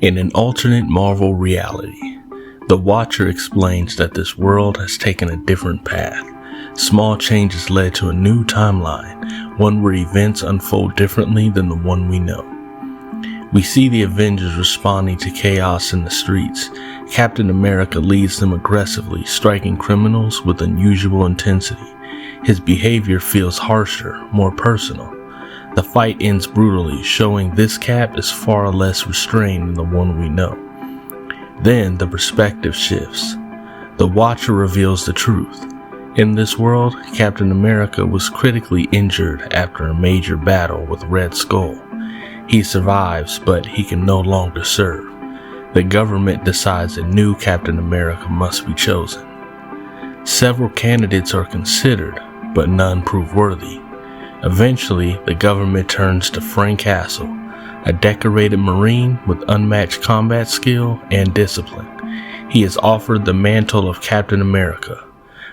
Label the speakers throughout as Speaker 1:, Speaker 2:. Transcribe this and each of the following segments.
Speaker 1: In an alternate Marvel reality, the Watcher explains that this world has taken a different path. Small changes led to a new timeline, one where events unfold differently than the one we know. We see the Avengers responding to chaos in the streets. Captain America leads them aggressively, striking criminals with unusual intensity. His behavior feels harsher, more personal. The fight ends brutally, showing this Cap is far less restrained than the one we know. Then the perspective shifts. The Watcher reveals the truth. In this world, Captain America was critically injured after a major battle with Red Skull. He survives, but he can no longer serve. The government decides a new Captain America must be chosen. Several candidates are considered, but none prove worthy. Eventually, the government turns to Frank Castle, a decorated Marine with unmatched combat skill and discipline. He is offered the mantle of Captain America.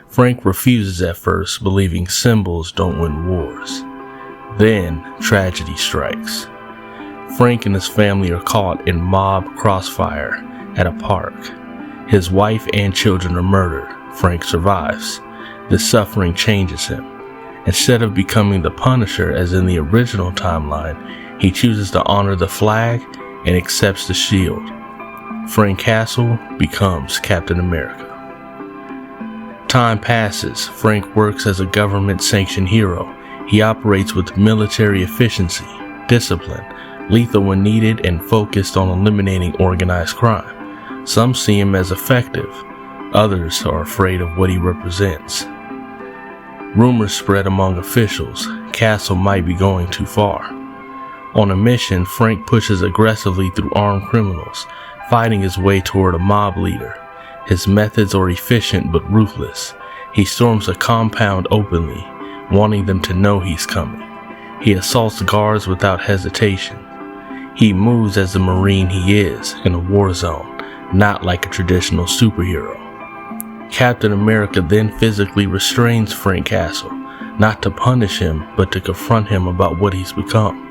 Speaker 1: Frank refuses at first, believing symbols don't win wars. Then, tragedy strikes. Frank and his family are caught in mob crossfire at a park. His wife and children are murdered. Frank survives. This suffering changes him. Instead of becoming the Punisher as in the original timeline, he chooses to honor the flag and accepts the shield. Frank Castle becomes Captain America. Time passes. Frank works as a government-sanctioned hero. He operates with military efficiency, discipline, lethal when needed, and focused on eliminating organized crime. Some see him as effective. Others are afraid of what he represents. Rumors spread among officials. Castle might be going too far. On a mission, Frank pushes aggressively through armed criminals, fighting his way toward a mob leader. His methods are efficient but ruthless. He storms a compound openly, wanting them to know he's coming. He assaults guards without hesitation. He moves as the Marine he is, in a war zone, not like a traditional superhero. Captain America then physically restrains Frank Castle, not to punish him, but to confront him about what he's become.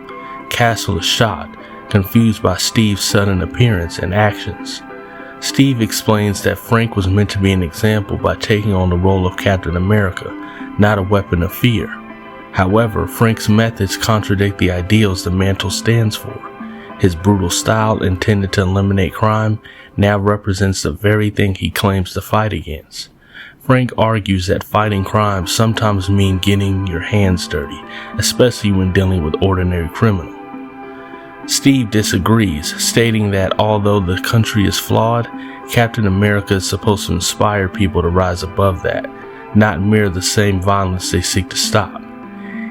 Speaker 1: Castle is shot, confused by Steve's sudden appearance and actions. Steve explains that Frank was meant to be an example by taking on the role of Captain America, not a weapon of fear. However, Frank's methods contradict the ideals the mantle stands for. His brutal style, intended to eliminate crime, now represents the very thing he claims to fight against. Frank argues that fighting crime sometimes means getting your hands dirty, especially when dealing with ordinary criminals. Steve disagrees, stating that although the country is flawed, Captain America is supposed to inspire people to rise above that, not mirror the same violence they seek to stop.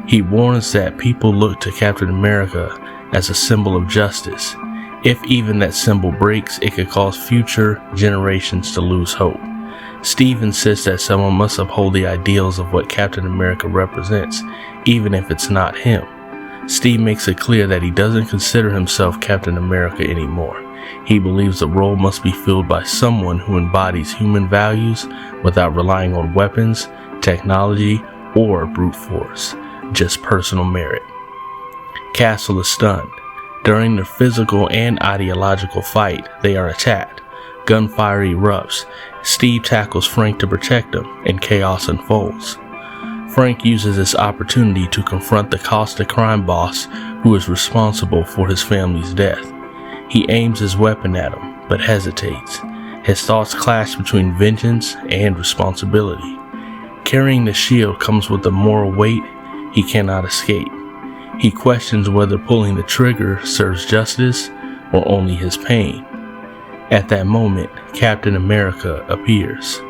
Speaker 1: He warns that people look to Captain America as a symbol of justice. If even that symbol breaks, it could cause future generations to lose hope. Steve insists that someone must uphold the ideals of what Captain America represents, even if it's not him. Steve makes it clear that he doesn't consider himself Captain America anymore. He believes the role must be filled by someone who embodies human values without relying on weapons, technology, or brute force, just personal merit. Castle is stunned. During their physical and ideological fight, they are attacked. Gunfire erupts. Steve tackles Frank to protect him, and chaos unfolds. Frank uses this opportunity to confront the caustic crime boss who is responsible for his family's death. He aims his weapon at him, but hesitates. His thoughts clash between vengeance and responsibility. Carrying the shield comes with a moral weight he cannot escape. He questions whether pulling the trigger serves justice or only his pain. At that moment, Captain America appears.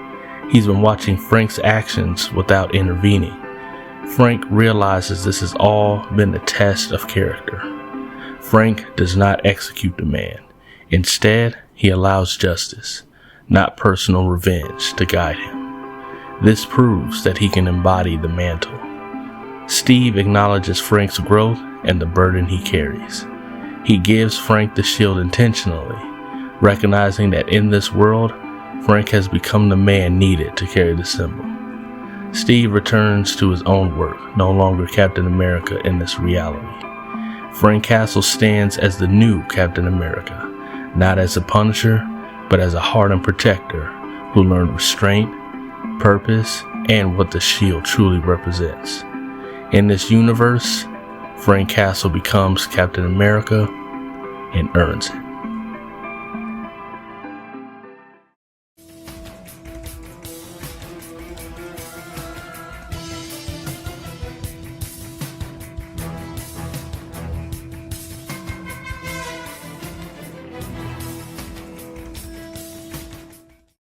Speaker 1: He's been watching Frank's actions without intervening. Frank realizes this has all been a test of character. Frank does not execute the man. Instead, he allows justice, not personal revenge, to guide him. This proves that he can embody the mantle. Steve acknowledges Frank's growth and the burden he carries. He gives Frank the shield intentionally, recognizing that in this world, Frank has become the man needed to carry the symbol. Steve returns to his own work, no longer Captain America in this reality. Frank Castle stands as the new Captain America, not as a punisher, but as a hardened protector who learned restraint, purpose, and what the shield truly represents. In this universe, Frank Castle becomes Captain America and earns it.